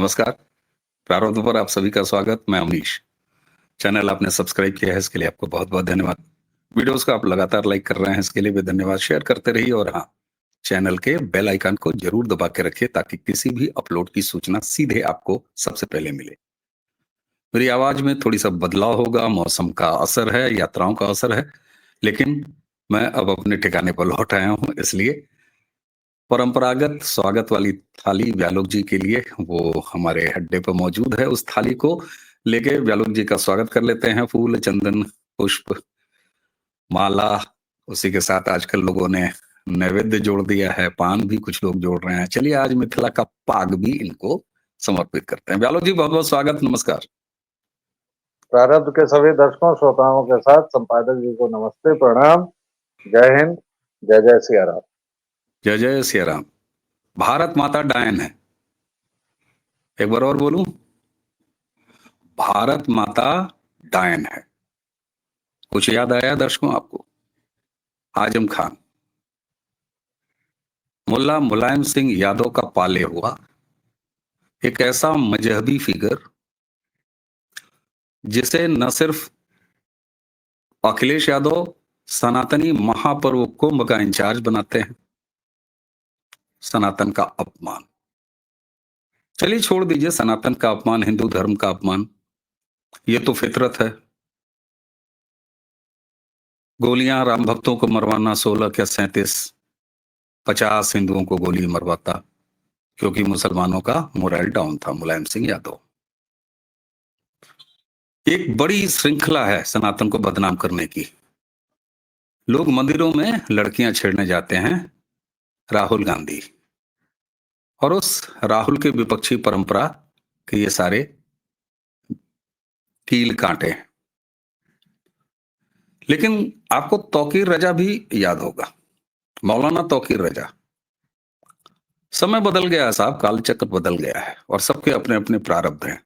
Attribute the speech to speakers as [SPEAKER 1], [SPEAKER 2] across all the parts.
[SPEAKER 1] नमस्कार। प्रारंभ पर आप सभी का स्वागत। मैं अमरीश। चैनल आपने सब्सक्राइब किया है इसके लिए आपको बहुत-बहुत धन्यवाद। वीडियोज़ को आप लगातार लाइक कर रहे हैं इसके लिए भी धन्यवाद। शेयर करते रहिए और हाँ, चैनल के बेल आइकन को ज़रूर दबा के रखिए ताकि किसी भी अपलोड की सूचना सीधे आपको सबसे पहले मिले। मेरी आवाज़ में थोड़ी-सा बदलाव होगा, मौसम का असर है, यात्राओं का असर है, लेकिन मैं अब अपने ठिकाने पर लौट आया हूँ इसलिए परंपरागत स्वागत वाली थाली व्यालोक जी के लिए वो हमारे अड्डे पर मौजूद है। उस थाली को लेके व्यालोक जी का स्वागत कर लेते हैं। फूल, चंदन, पुष्प, माला, उसी के साथ आजकल लोगों ने नैवेद्य जोड़ दिया है, पान भी कुछ लोग जोड़ रहे हैं। चलिए आज मिथिला का पाग भी इनको समर्पित करते हैं। व्यालोक जी बहुत-बहुत स्वागत, नमस्कार।
[SPEAKER 2] प्रारब्ध के सभी दर्शकों श्रोताओं के साथ संपादक जी को नमस्ते, प्रणाम, जय हिंद, जय जय सिया राम।
[SPEAKER 1] जय जय सिया राम। भारत माता डायन है। एक बार और बोलूं, भारत माता डायन है। कुछ याद आया दर्शकों आपको? आजम खान, मुल्ला मुलायम सिंह यादव का पाले हुआ एक ऐसा मजहबी फिगर जिसे न सिर्फ अखिलेश यादव सनातनी महापर्व कुंभ का इंचार्ज बनाते हैं, सनातन का अपमान। चलिए छोड़ दीजिए सनातन का अपमान, हिंदू धर्म का अपमान, ये तो फितरत है। गोलियां राम भक्तों को मरवाना, 16 क्या 37, 50 हिंदुओं को गोली मरवाता क्योंकि मुसलमानों का मोरल डाउन था। मुलायम सिंह यादव, एक बड़ी श्रृंखला है सनातन को बदनाम करने की। लोग मंदिरों में लड़कियां छेड़ने जाते हैं, राहुल गांधी और उस राहुल के विपक्षी परंपरा के ये सारे कील कांटे हैं। लेकिन आपको तौकीर रजा भी याद होगा, मौलाना तौकीर रजा। समय बदल गया है साहब, कालचक्र बदल गया है और सबके अपने अपने प्रारब्ध हैं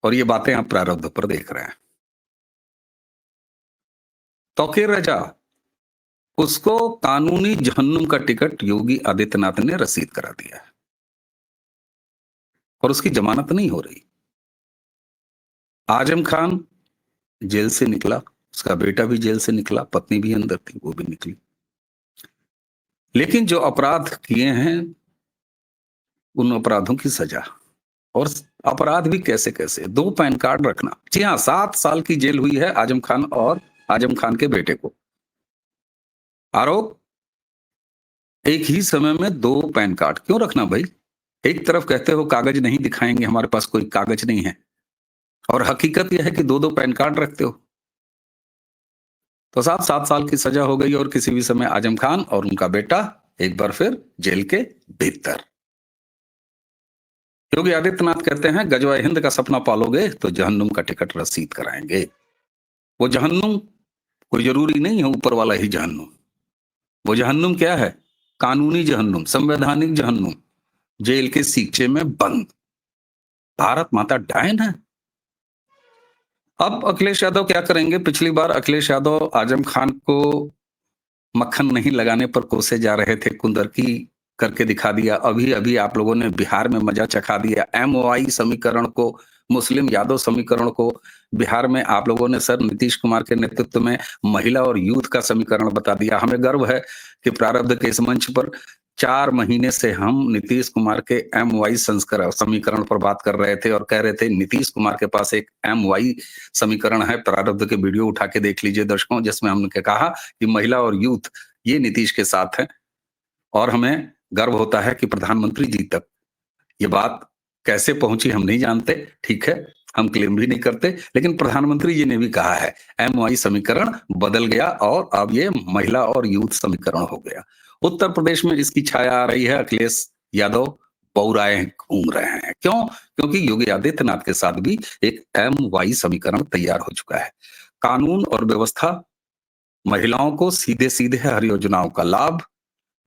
[SPEAKER 1] और ये बातें आप प्रारब्ध पर देख रहे हैं। तौकीर रजा, उसको कानूनी जहन्नुम का टिकट योगी आदित्यनाथ ने रसीद करा दिया है और उसकी जमानत नहीं हो रही। आजम खान जेल से निकला, उसका बेटा भी जेल से निकला, पत्नी भी अंदर थी, वो भी निकली। लेकिन जो अपराध किए हैं उन अपराधों की सजा, और अपराध भी कैसे कैसे। 2 पैन कार्ड रखना, जी हाँ, 7 साल की जेल हुई है आजम खान और आजम खान के बेटे को। आरोप, एक ही समय में 2 पैन कार्ड क्यों रखना भाई? एक तरफ कहते हो कागज नहीं दिखाएंगे, हमारे पास कोई कागज नहीं है, और हकीकत यह है कि 2-2 पैन कार्ड रखते हो। तो साहब 7 साल की सजा हो गई और किसी भी समय आजम खान और उनका बेटा एक बार फिर जेल के भीतर। योगी आदित्यनाथ कहते हैं गजवा हिंद का सपना पालोगे तो जहन्नुम का टिकट रसीद कराएंगे। वो जहन्नुम कोई जरूरी नहीं है ऊपर वाला ही जहन्नुम। वो जहन्नुम क्या है? कानूनी जहन्नुम, संवैधानिक जहन्नुम, जेल के सीचे में बंद। भारत माता डायन है। अब अखिलेश यादव क्या करेंगे? पिछली बार अखिलेश यादव आजम खान को मक्खन नहीं लगाने पर कोसे जा रहे थे, कुंदरकी करके दिखा दिया। अभी अभी आप लोगों ने बिहार में मजा चखा दिया। एमओआई समीकरण को, मुस्लिम यादव समीकरण को बिहार में आप लोगों ने सर नीतीश कुमार के नेतृत्व में महिला और यूथ का समीकरण बता दिया। हमें गर्व है कि प्रारब्ध के इस मंच पर 4 महीने से हम नीतीश कुमार के एमवाई संस्करण समीकरण पर बात कर रहे थे और कह रहे थे नीतीश कुमार के पास एक एमवाई समीकरण है। प्रारब्ध के वीडियो उठा के देख लीजिए दर्शकों, जिसमें हमने कहा कि महिला और यूथ ये नीतीश के साथ है। और हमें गर्व होता है कि प्रधानमंत्री जी तक ये बात कैसे पहुंची हम नहीं जानते, ठीक है, हम क्लेम भी नहीं करते, लेकिन प्रधानमंत्री जी ने भी कहा है एमवाई समीकरण बदल गया और अब ये महिला और यूथ समीकरण हो गया। उत्तर प्रदेश में इसकी छाया आ रही है। अखिलेश यादव पौराए घूम रहे हैं। क्यों? क्योंकि योगी आदित्यनाथ के साथ भी एक एमवाई समीकरण तैयार हो चुका है। कानून और व्यवस्था, महिलाओं को सीधे सीधे हर योजनाओं का लाभ,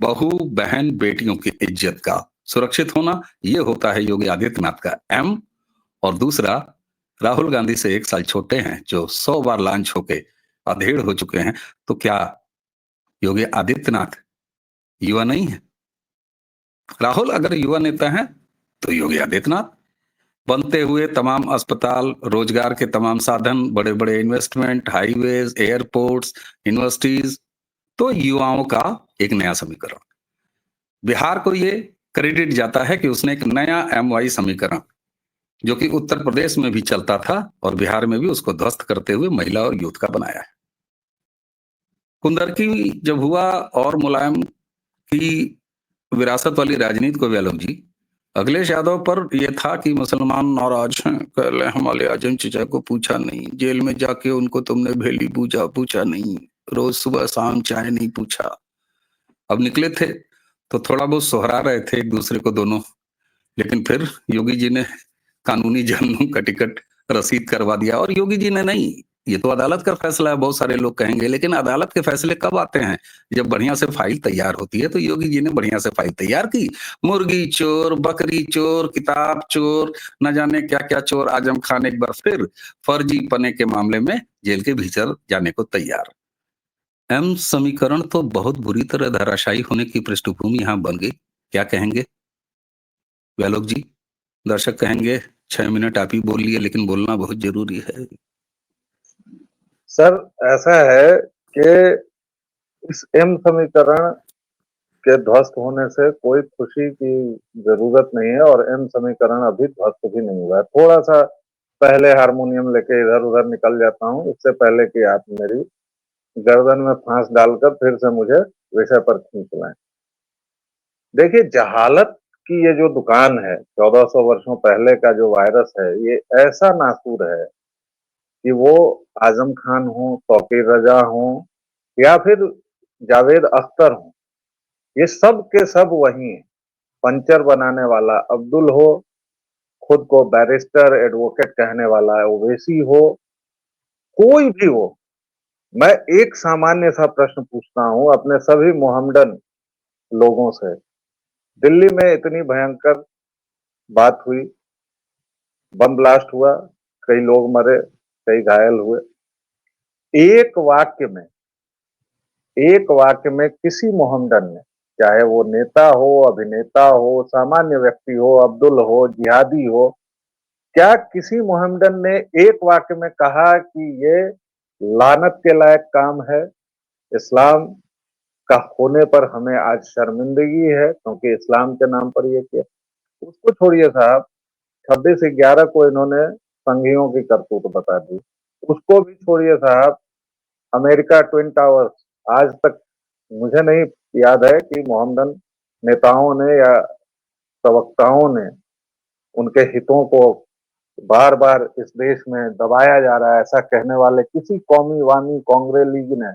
[SPEAKER 1] बहू बहन बेटियों की इज्जत का सुरक्षित होना, ये होता है योगी आदित्यनाथ का एम। और दूसरा, राहुल गांधी से 1 साल छोटे हैं, जो 100 बार लॉन्च होके अधेड़ हो चुके हैं। तो क्या योगी आदित्यनाथ युवा नहीं है? राहुल अगर युवा नेता है तो योगी आदित्यनाथ। बनते हुए तमाम अस्पताल, रोजगार के तमाम साधन, बड़े बड़े इन्वेस्टमेंट, हाईवेज, एयरपोर्ट्स, यूनिवर्सिटीज, तो युवाओं का एक नया समीकरण। बिहार को ये क्रेडिट जाता है कि उसने एक नया MY समीकरण, जो कि उत्तर प्रदेश में भी चलता था और बिहार में भी, उसको ध्वस्त करते हुए महिला और यूथ का बनाया है। कुंदरकी जब हुआ और मुलायम की विरासत वाली राजनीति को भी आलोक जी, अखिलेश यादव पर यह था कि मुसलमान नाराज हैं, कहले हमारे आजम चचा को पूछा नहीं, जेल में जाके उनको तुमने भेली पूछा नहीं, रोज सुबह शाम चाय नहीं पूछा। अब निकले थे तो थोड़ा बहुत सोहरा रहे थे एक दूसरे को दोनों, लेकिन फिर योगी जी ने कानूनी जहन्नुम का टिकट रसीद करवा दिया। और योगी जी ने नहीं, ये तो अदालत का फैसला है, बहुत सारे लोग कहेंगे, लेकिन अदालत के फैसले कब आते हैं? जब बढ़िया से फाइल तैयार होती है। तो योगी जी ने बढ़िया से फाइल तैयार की, मुर्गी चोर, बकरी चोर, किताब चोर, न जाने क्या क्या चोर, आजम खान एक बार फिर फर्जी पने के मामले में जेल के भीतर जाने को तैयार। एम समीकरण तो बहुत बुरी तरह धराशायी होने की पृष्ठभूमि यहाँ बन गई। क्या कहेंगे व्यालोक जी? दर्शक कहेंगे 6 मिनट आप ही बोल लिए, लेकिन बोलना बहुत जरूरी है।
[SPEAKER 2] सर ऐसा है कि इस एम समीकरण के ध्वस्त होने से कोई खुशी की जरूरत नहीं है, और एम समीकरण अभी ध्वस्त भी नहीं हुआ है। थोड़ा सा पहले हारमोनियम लेके इधर उधर निकल जाता हूँ, इससे पहले कि आप मेरी गर्दन में फांस डालकर फिर से मुझे विषय पर खींच लाएं। देखिए, जहालत की ये जो दुकान है, 1400 वर्षों पहले का जो वायरस है, ये ऐसा नासूर है कि वो आजम खान हो, तौकीर रजा हो, या फिर जावेद अख्तर हो, ये सब के सब वही हैं। पंचर बनाने वाला अब्दुल हो, खुद को बैरिस्टर एडवोकेट कहने वाला ओवैसी हो, कोई भी हो, मैं एक सामान्य सा प्रश्न पूछता हूं अपने सभी मोहम्मडन लोगों से। दिल्ली में इतनी भयंकर बात हुई, बम ब्लास्ट हुआ, कई लोग मरे, कई घायल हुए। एक वाक्य में, एक वाक्य में किसी मोहम्मडन ने, चाहे वो नेता हो, अभिनेता हो, सामान्य व्यक्ति हो, अब्दुल हो, जिहादी हो, क्या किसी मोहम्मडन ने एक वाक्य में कहा कि ये लानत के लायक काम है, इस्लाम का होने पर हमें आज शर्मिंदगी है क्योंकि इस्लाम के नाम पर ये किया? उसको छोड़िए साहब, 26/11 को इन्होंने संघियों की करतूत बता दी। उसको भी छोड़िए साहब, अमेरिका ट्विन टावर्स, आज तक मुझे नहीं याद है कि मोहम्मदन नेताओं ने या प्रवक्ताओं ने उनके हितों को बार बार इस देश में दबाया जा रहा है ऐसा कहने वाले किसी कौमी वामी कांग्रेस लीग ने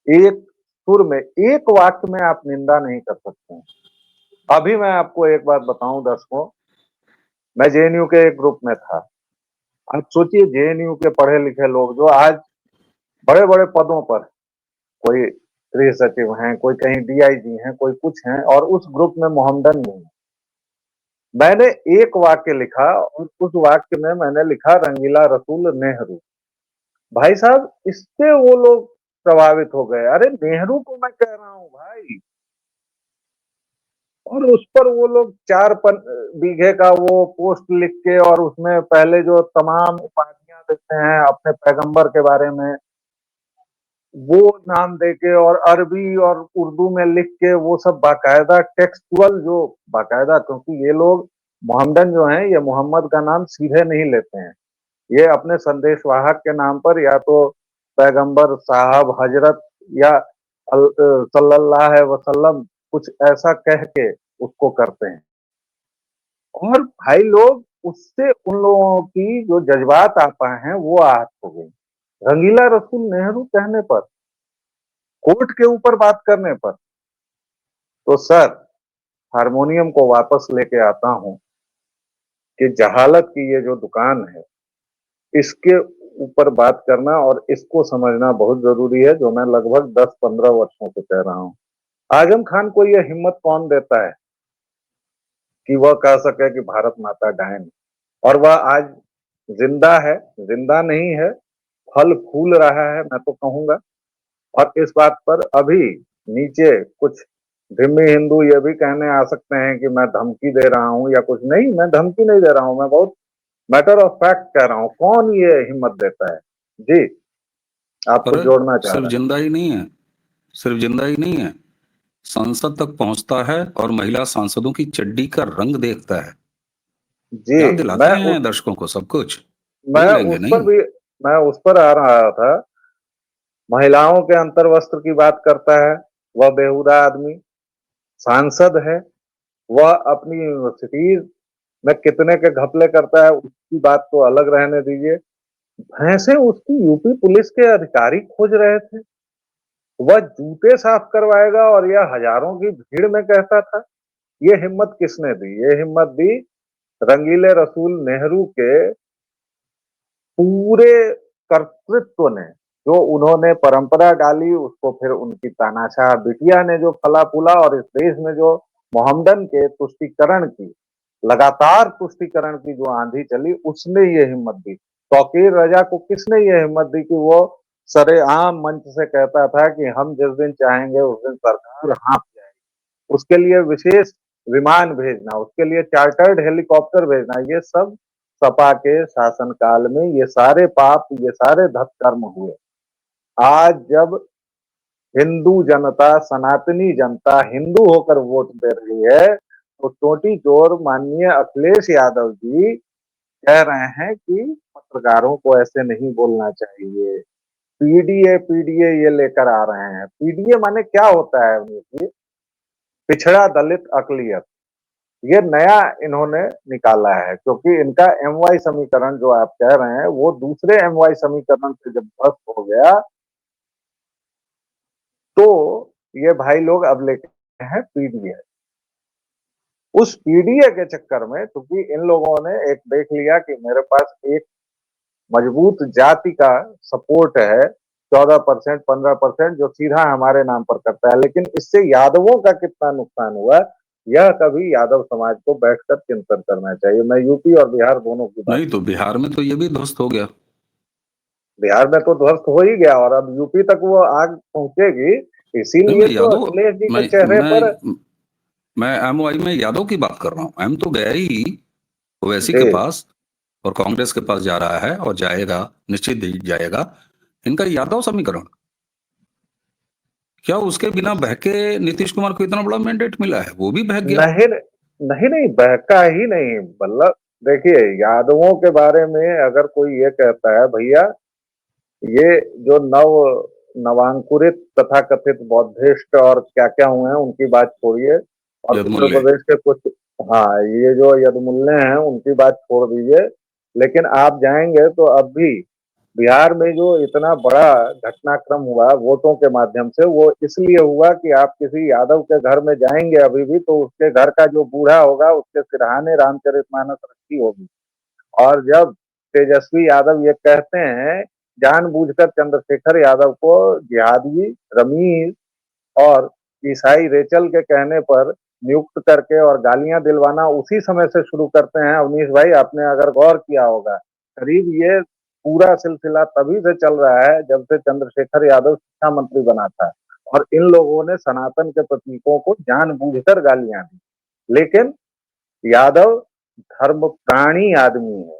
[SPEAKER 2] एक सुर में, एक वाक्य में आप निंदा नहीं कर सकते हैं। अभी मैं आपको एक बात बताऊं दर्शकों, मैं JNU के एक ग्रुप में था। आप सोचिए, JNU के पढ़े लिखे लोग जो आज बड़े बड़े पदों पर, कोई गृह सचिव हैं, कोई कहीं DIG हैं, कोई कुछ हैं, और उस ग्रुप में मोहम्मदन नहीं है। मैंने एक वाक्य लिखा और उस वाक्य में मैंने लिखा रंगीला रसूल नेहरू। भाई साहब, इससे वो लोग प्रभावित हो गए। अरे नेहरू को मैं कह रहा हूं भाई, और उस पर वो लोग 4 बीघे का वो पोस्ट लिख के, और उसमें पहले जो तमाम उपाधियां देते हैं अपने पैगंबर के बारे में, वो नाम देके, और अरबी और उर्दू में लिख के, वो सब बाकायदा टेक्सचुअल, जो बाकायदा, क्योंकि ये लोग मोहम्मदन जो हैं, ये मोहम्मद का नाम सीधे नहीं लेते हैं, ये अपने संदेशवाहक के नाम पर या तो पैगंबर साहब, हजरत, या सल्लल्लाहु अलैहि वसल्लम, कुछ ऐसा कह के उसको करते हैं। और भाई लोग, उससे उन लोगों की जो जज्बात आपा हैं वो आहत हो गई। रंगीला रसूल नेहरू कहने पर, कोर्ट के ऊपर बात करने पर। तो सर, हारमोनियम को वापस लेके आता हूं कि जहालत की ये जो दुकान है, इसके ऊपर बात करना और इसको समझना बहुत जरूरी है, जो मैं लगभग 10-15 वर्षों से कह रहा हूं। आजम खान को यह हिम्मत कौन देता है कि वह कह सके कि भारत माता डायन, और वह आज जिंदा है? जिंदा नहीं है, फल फूल रहा है मैं तो कहूंगा। और इस बात पर अभी नीचे कुछ धिम्मी हिंदू ये भी कहने आ सकते हैं कि मैं धमकी दे रहा हूं या कुछ नहीं, मैं धमकी नहीं दे रहा हूं, मैं बहुत मैटर ऑफ फैक्ट कह रहा हूं। कौन ये हिम्मत देता है? जी, आप कुछ
[SPEAKER 1] अरे
[SPEAKER 2] जोड़ना चाह
[SPEAKER 1] सिर्फ
[SPEAKER 2] रहे
[SPEAKER 1] जिंदा ही नहीं है, सिर्फ जिंदा ही नहीं है, संसद तक पहुंचता है और महिला सांसदों की चड्डी का रंग देखता है।
[SPEAKER 2] हैं? जी,
[SPEAKER 1] याद दिलाते हैं दर्शकों को सब कुछ,
[SPEAKER 2] मैं
[SPEAKER 1] भूल जाएंगे
[SPEAKER 2] उस पर
[SPEAKER 1] नहीं।
[SPEAKER 2] भी मैं उस पर आ रहा था। महिलाओं के अंतर्वस्त्र की बात करता है वह बेहुदा आदमी, सांसद है। वह अपनी यूनिवर्सिटीज में कितने के घपले करता है उसकी बात तो अलग रहने दीजिए। भैंसे उसकी यूपी पुलिस के अधिकारी खोज रहे थे, वह जूते साफ करवाएगा और यह हजारों की भीड़ में कहता था। ये हिम्मत किसने दी? ये हिम्मत दी रंगीले रसूल नेहरू के पूरे कर्तृत्व ने। जो उन्होंने परंपरा डाली उसको फिर उनकी तानाशाह बिटिया ने जो फला फूला, और इस देश में जो मोहम्मदन के तुष्टिकरण की, लगातार तुष्टिकरण की जो आंधी चली, उसने ये हिम्मत दी। तौकीर रजा को किसने ये हिम्मत दी कि वो सरेआम मंच से कहता था कि हम जिस दिन चाहेंगे उस दिन सरकार हाँफ जाएगी, उसके लिए विशेष विमान भेजना, उसके लिए चार्टर्ड हेलीकॉप्टर भेजना, ये सब सपा के शासनकाल में ये सारे पाप, ये सारे धर्म हुए। आज जब हिंदू जनता, सनातनी जनता हिंदू होकर वोट दे रही है, तो टोटी चोर माननीय अखिलेश यादव जी कह रहे हैं कि पत्रकारों को ऐसे नहीं बोलना चाहिए। पीडीए पीडीए ये लेकर आ रहे हैं। पीडीए माने क्या होता है? पिछड़ा दलित अकलियत, ये नया इन्होंने निकाला है, क्योंकि इनका एमवाई समीकरण जो आप कह रहे हैं वो दूसरे एमवाई समीकरण से जब ध्वस्त हो गया, तो ये भाई लोग अब लेके हैं पीडीए। उस पीडीए के चक्कर में, क्योंकि इन लोगों ने एक देख लिया कि मेरे पास एक मजबूत जाति का सपोर्ट है, 14% 15% जो सीधा हमारे नाम पर करता है, लेकिन इससे यादवों का कितना नुकसान हुआ, यह कभी यादव समाज को बैठकर चिंतन करना चाहिए। मैं यूपी और बिहार दोनों की बात,
[SPEAKER 1] नहीं तो बिहार में तो ये भी ध्वस्त हो गया।
[SPEAKER 2] बिहार में तो ध्वस्त हो ही गया और अब यूपी तक वो आग पहुंचेगी।
[SPEAKER 1] नहीं
[SPEAKER 2] इसीलिए
[SPEAKER 1] मैं
[SPEAKER 2] तो
[SPEAKER 1] यादव,
[SPEAKER 2] अखिलेश जी
[SPEAKER 1] मैं
[SPEAKER 2] के चेहरे पर।
[SPEAKER 1] मैं एमओआई में यादव की बात कर रहा हूँ। एम तो गया ही ओवैसी
[SPEAKER 2] जी,
[SPEAKER 1] के पास और कांग्रेस के पास जा रहा है और जाएगा, निश्चित ही जाएगा। इनका यादव समीकरण, क्या उसके बिना बहके नीतीश कुमार को इतना बड़ा मैंडेट मिला है? वो भी बहक गया।
[SPEAKER 2] नहीं नहीं नहीं, बहका ही नहीं। मतलब देखिए, यादवों के बारे में अगर कोई ये कहता है भैया, ये जो नवांकुरित तथाकथित बौद्धिस्ट और क्या क्या हुए हैं उनकी बात छोड़िए, और उत्तर
[SPEAKER 1] यदमुल्ले,
[SPEAKER 2] प्रदेश के कुछ, हाँ, ये जो यदमुल्ले हैं उनकी बात छोड़ दीजिए। लेकिन आप जाएंगे तो अब भी बिहार में जो इतना बड़ा घटनाक्रम हुआ वोटों के माध्यम से, वो इसलिए हुआ कि आप किसी यादव के घर में जाएंगे अभी भी, तो उसके घर का जो बूढ़ा होगा उसके सिरहाने रामचरितमानस रखी होगी। और जब तेजस्वी यादव ये कहते हैं, जानबूझकर चंद्रशेखर यादव को जिहादी रमीज और ईसाई रेचल के कहने पर नियुक्त करके और गालियां दिलवाना उसी समय से शुरू करते हैं। अवनीश भाई, आपने अगर गौर किया होगा, करीब ये पूरा सिलसिला तभी से चल रहा है जब से चंद्रशेखर यादव शिक्षा मंत्री बना था, और इन लोगों ने सनातन के प्रतीकों को जानबूझकर गालियां दी। लेकिन यादव धर्म प्राणी आदमी है।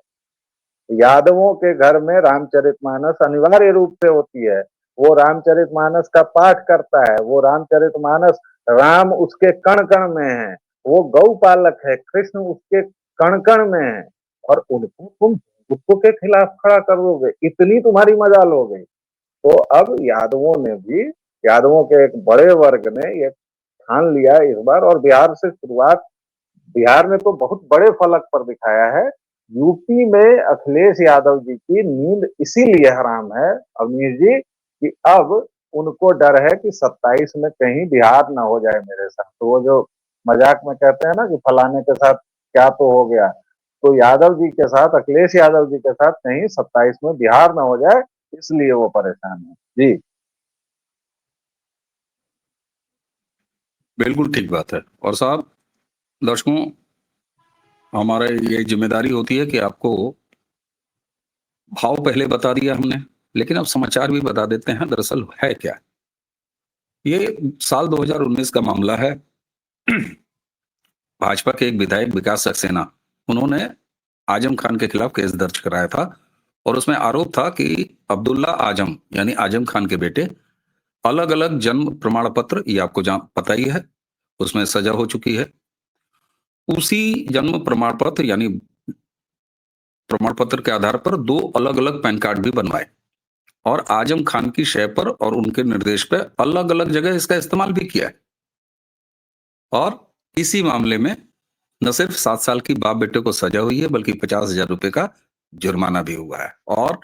[SPEAKER 2] यादवों के घर में रामचरितमानस अनिवार्य रूप से होती है। वो रामचरितमानस का पाठ करता है, वो रामचरितमानस, राम उसके कण कण में है, वो गौ पालक है, कृष्ण उसके कण कण में है, और उनको तुम उसको के खिलाफ खड़ा कर दोगे, इतनी तुम्हारी मजाल हो गई। तो अब यादवों ने भी, यादवों के एक बड़े वर्ग ने ये ठान लिया इस बार, और बिहार से शुरुआत, बिहार में तो बहुत बड़े फलक पर दिखाया है। यूपी में अखिलेश यादव जी की नींद इसीलिए हराम है अवनीश जी, कि अब उनको डर है कि 27 में कहीं बिहार ना हो जाए मेरे साथ। तो वो जो मजाक में कहते हैं ना कि फलाने के साथ क्या तो हो गया, तो यादव जी के साथ, अखिलेश यादव जी के साथ कहीं 27 में बिहार ना हो जाए, इसलिए वो परेशान है। जी,
[SPEAKER 1] बिल्कुल ठीक बात है। और साहब, दर्शकों, हमारा ये जिम्मेदारी होती है कि आपको भाव पहले बता दिया हमने, लेकिन अब समाचार भी बता देते हैं दरअसल है क्या। ये साल 2019 का मामला है। भाजपा के एक विधायक विकास सक्सेना, उन्होंने आजम खान के खिलाफ केस दर्ज कराया था और उसमें आरोप था कि अब्दुल्ला आजम यानी आजम खान के बेटे अलग-अलग जन्म प्रमाण पत्र, ये आपको पता ही है, उसमें सजा हो चुकी है। उसी जन्म प्रमाण पत्र यानी प्रमाण पत्र के आधार पर 2 अलग-अलग पैन कार्ड भी बनवाए और आजम खान की शय पर और उनके निर्देश पे अलग-अलग जगह इसका इस्तेमाल भी किया है। और इसी मामले में न सिर्फ 7 साल की बाप बेटे को सजा हुई है, बल्कि 50,000 रुपए का जुर्माना भी हुआ है। और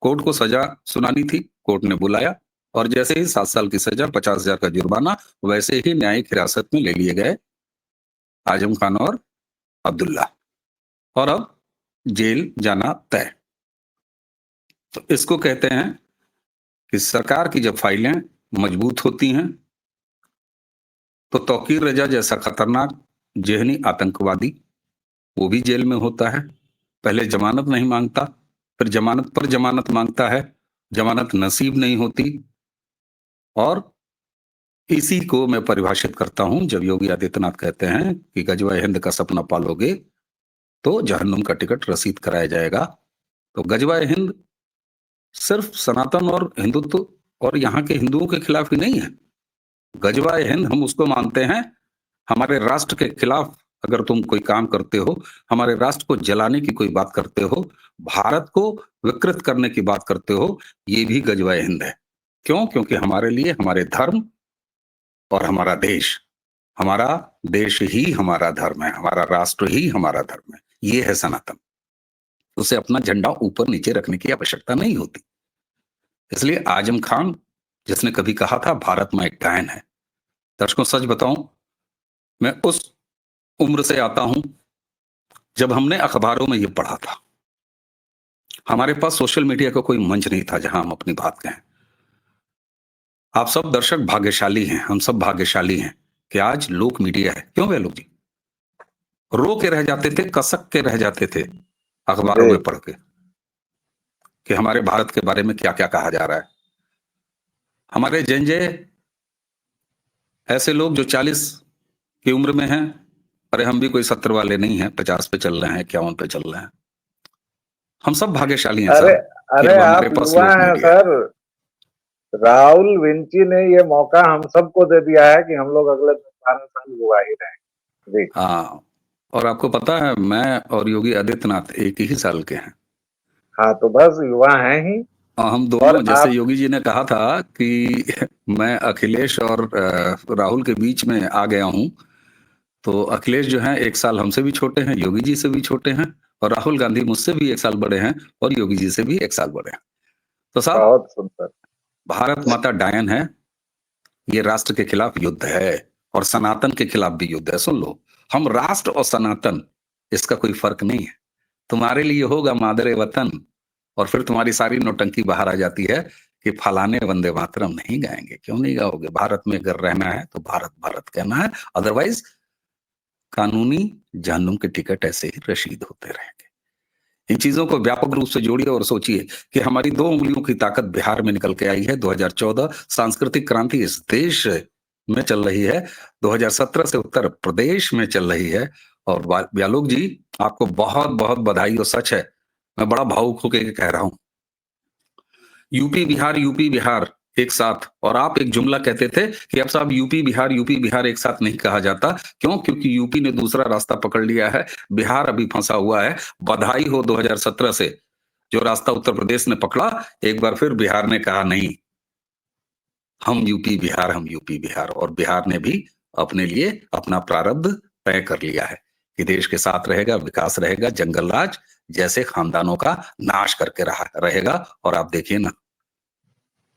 [SPEAKER 1] कोर्ट को सजा सुनानी थी, कोर्ट ने बुलाया और जैसे ही 7 साल की सजा, 50,000 का जुर्माना, वैसे ही न्यायिक हिरासत में ले लिए गए आजम खान और अब्दुल्ला, और अब जेल जाना तय। तो इसको कहते हैं कि सरकार की जब फाइलें मजबूत होती हैं, तो तौकीर रजा जैसा खतरनाक जेहनी आतंकवादी, वो भी जेल में होता है। पहले जमानत नहीं मांगता, फिर जमानत पर जमानत मांगता है, जमानत नसीब नहीं होती। और इसी को मैं परिभाषित करता हूं जब योगी आदित्यनाथ कहते हैं कि गजवा हिंद का सपना पालोगे तो जहन्नुम का टिकट रसीद कराया जाएगा। तो गजवा हिंद सिर्फ सनातन और हिंदुत्व और यहाँ के हिंदुओं के खिलाफ ही नहीं है। गजवा हिंद हम उसको मानते हैं, हमारे राष्ट्र के खिलाफ अगर तुम कोई काम करते हो, हमारे राष्ट्र को जलाने की कोई बात करते हो, भारत को विकृत करने की बात करते हो, ये भी गजवा हिंद है। क्यों? क्योंकि हमारे लिए हमारे धर्म और हमारा देश ही हमारा धर्म है, हमारा राष्ट्र ही हमारा धर्म है। ये है सनातन। उसे अपना झंडा ऊपर नीचे रखने की आवश्यकता नहीं होती। इसलिए आजम खान, जिसने कभी कहा था भारत में एक गायन है, दर्शकों सच बताऊं, मैं उस उम्र से आता हूं जब हमने अखबारों में ये पढ़ा था। हमारे पास सोशल मीडिया का कोई मंच नहीं था जहां हम अपनी बात कहें। आप सब दर्शक भाग्यशाली हैं, हम सब भाग्यशाली हैं कि आज लोक मीडिया है। क्यों लोग जी रो के रह जाते थे, कसक के रह जाते थे अखबारों में पढ़ के कि हमारे भारत के बारे में क्या क्या कहा जा रहा है। हमारे जंजे ऐसे लोग जो 40 की उम्र में हैं, अरे हम भी कोई 70 वाले नहीं हैं, 50 पे चल रहे हैं, 51 पे चल रहे हैं। हम सब भाग्यशाली हैं
[SPEAKER 2] अरे
[SPEAKER 1] सर।
[SPEAKER 2] अरे
[SPEAKER 1] हमारे
[SPEAKER 2] आप
[SPEAKER 1] पास
[SPEAKER 2] युवा
[SPEAKER 1] लोक
[SPEAKER 2] हैं
[SPEAKER 1] मीडिया है।
[SPEAKER 2] सर। राहुल विंची ने ये मौका हम सबको दे दिया है कि हम लोग अगले 12 साल युवा ही रहें। जी
[SPEAKER 1] हाँ, और आपको पता है मैं और योगी आदित्यनाथ एक ही साल के हैं।
[SPEAKER 2] हाँ, तो बस युवा हैं ही।
[SPEAKER 1] हम
[SPEAKER 2] और
[SPEAKER 1] दोनों, जैसे
[SPEAKER 2] आप
[SPEAKER 1] योगी जी ने कहा था कि मैं अखिलेश और राहुल के बीच में आ गया हूं, तो अखिलेश जो हैं 1 साल हमसे भी छोटे हैं, योगी जी से भी छोटे हैं, और राहुल गांधी मुझसे भी 1 साल बड़े हैं और योगी जी से भी 1 साल बड़े हैं। तो साहब,
[SPEAKER 2] बहुत सुंदर।
[SPEAKER 1] भारत माता डायन है, ये राष्ट्र के खिलाफ युद्ध है और सनातन के खिलाफ भी युद्ध है। सुन लो, हम राष्ट्र और सनातन, इसका कोई फर्क नहीं है। तुम्हारे लिए होगा मादरे वतन, और फिर तुम्हारी सारी नौटंकी बाहर आ जाती है कि फलाने वंदे मातरम नहीं गाएंगे। क्यों नहीं गाओगे? भारत में अगर रहना है तो भारत भारत कहना है, अदरवाइज कानूनी जहन्नुम के टिकट ऐसे ही रशीद होते रहेंगे। इन चीजों को व्यापक रूप से जोड़िए और सोचिए कि हमारी 2 उंगलियों की ताकत बिहार में निकल के आई है। 2014 सांस्कृतिक क्रांति इस देश में चल रही है, 2017 से उत्तर प्रदेश में चल रही है। और व्यालोक जी, आपको बहुत बहुत बधाई। और सच है, मैं बड़ा भावुक होकर कह रहा हूं, यूपी बिहार एक साथ। और आप एक जुमला कहते थे कि अब साहब यूपी बिहार एक साथ नहीं कहा जाता। क्यों? क्योंकि यूपी ने दूसरा रास्ता पकड़ लिया है, बिहार अभी फंसा हुआ है। बधाई हो 2017 से, जो रास्ता उत्तर प्रदेश ने पकड़ा, एक बार फिर बिहार ने कहा नहीं, हम यूपी बिहार। और बिहार ने भी अपने लिए अपना प्रारब्ध तय कर लिया है कि देश के साथ रहेगा, विकास रहेगा, जंगल राज जैसे खानदानों का नाश करके रहेगा। और आप देखिए ना,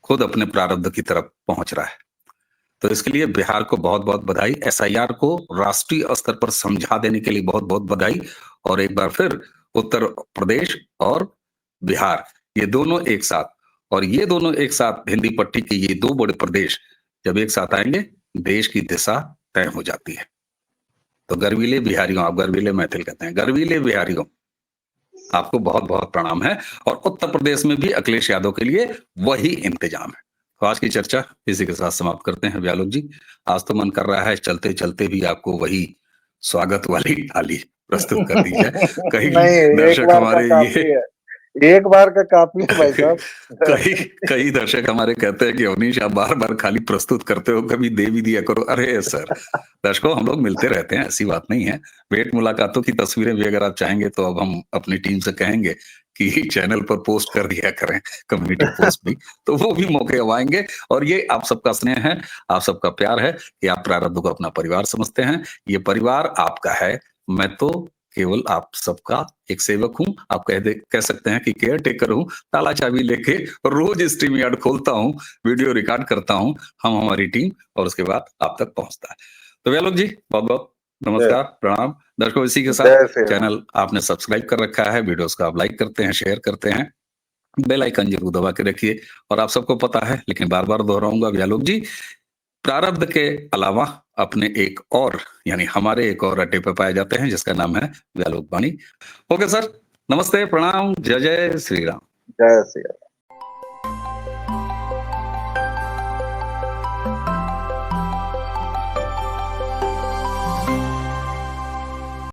[SPEAKER 1] खुद अपने प्रारब्ध की तरफ पहुंच रहा है। तो इसके लिए बिहार को बहुत बहुत बधाई। एसआईआर को राष्ट्रीय स्तर पर समझा देने के लिए बहुत बहुत बधाई। और एक बार फिर उत्तर प्रदेश और बिहार, ये दोनों एक साथ, और ये दोनों एक साथ, हिंदी पट्टी के ये 2 बड़े प्रदेश जब एक साथ आएंगे, देश की दिशा तय हो जाती है। तो गर्वीले बिहारियों, आप गर्वीले मैथिल कहते हैं, गर्वीले बिहारियों, आपको बहुत बहुत प्रणाम है। और उत्तर प्रदेश में भी अखिलेश यादव के लिए वही इंतजाम है। तो आज की चर्चा इसी के साथ समाप्त करते हैं व्यालोक जी। आज तो मन कर रहा है चलते चलते भी आपको वही स्वागत वाली थाली प्रस्तुत कर दी जाए। कई
[SPEAKER 2] नहीं, एक
[SPEAKER 1] दर्शक
[SPEAKER 2] बार का
[SPEAKER 1] हमारे
[SPEAKER 2] काफी
[SPEAKER 1] ये
[SPEAKER 2] है, एक बार का काफी है भाई साहब।
[SPEAKER 1] कई कई दर्शक हमारे कहते हैं कि अवनीश आप बार बार खाली प्रस्तुत करते हो, कभी दे भी दिया करो। अरे सर, दर्शकों हम लोग मिलते रहते हैं, ऐसी बात नहीं है। भेंट मुलाकातों की तस्वीरें भी अगर आप चाहेंगे तो अब हम अपनी टीम से कहेंगे कि चैनल पर पोस्ट कर दिया करें, कम्युनिटी पोस्ट भी, तो वो भी मौके अब आएंगे। और ये आप सबका स्नेह है, आप सबका प्यार है कि आप प्रारब्ध को अपना परिवार समझते हैं। ये परिवार आपका है, मैं तो केवल आप सबका एक सेवक हूं। आप कह सकते हैं कि केयर टेकर हूं। ताला चाबी लेके रोज स्ट्रीम यार्ड खोलता हूं, वीडियो रिकॉर्ड करता हूं, हम हमारी टीम, और उसके बाद आप तक पहुंचता है। तो व्यालोक जी बहुत बहुत नमस्कार, प्रणाम। दर्शकों इसी के साथ
[SPEAKER 2] जय श्री राम।
[SPEAKER 1] चैनल आपने सब्सक्राइब कर रखा है, वीडियोस को आप लाइक करते हैं, शेयर करते हैं, बेल आइकन जरूर दबा के रखिए। और आप सबको पता है, लेकिन बार बार दोहराऊंगा व्यालोक जी, प्रारब्ध के अलावा अपने एक और यानी हमारे एक और अड्डे पर पाए जाते हैं जिसका नाम है व्यालोक वाणी। ओके सर, नमस्ते, प्रणाम, जय जय श्री राम।
[SPEAKER 2] जय श्री राम।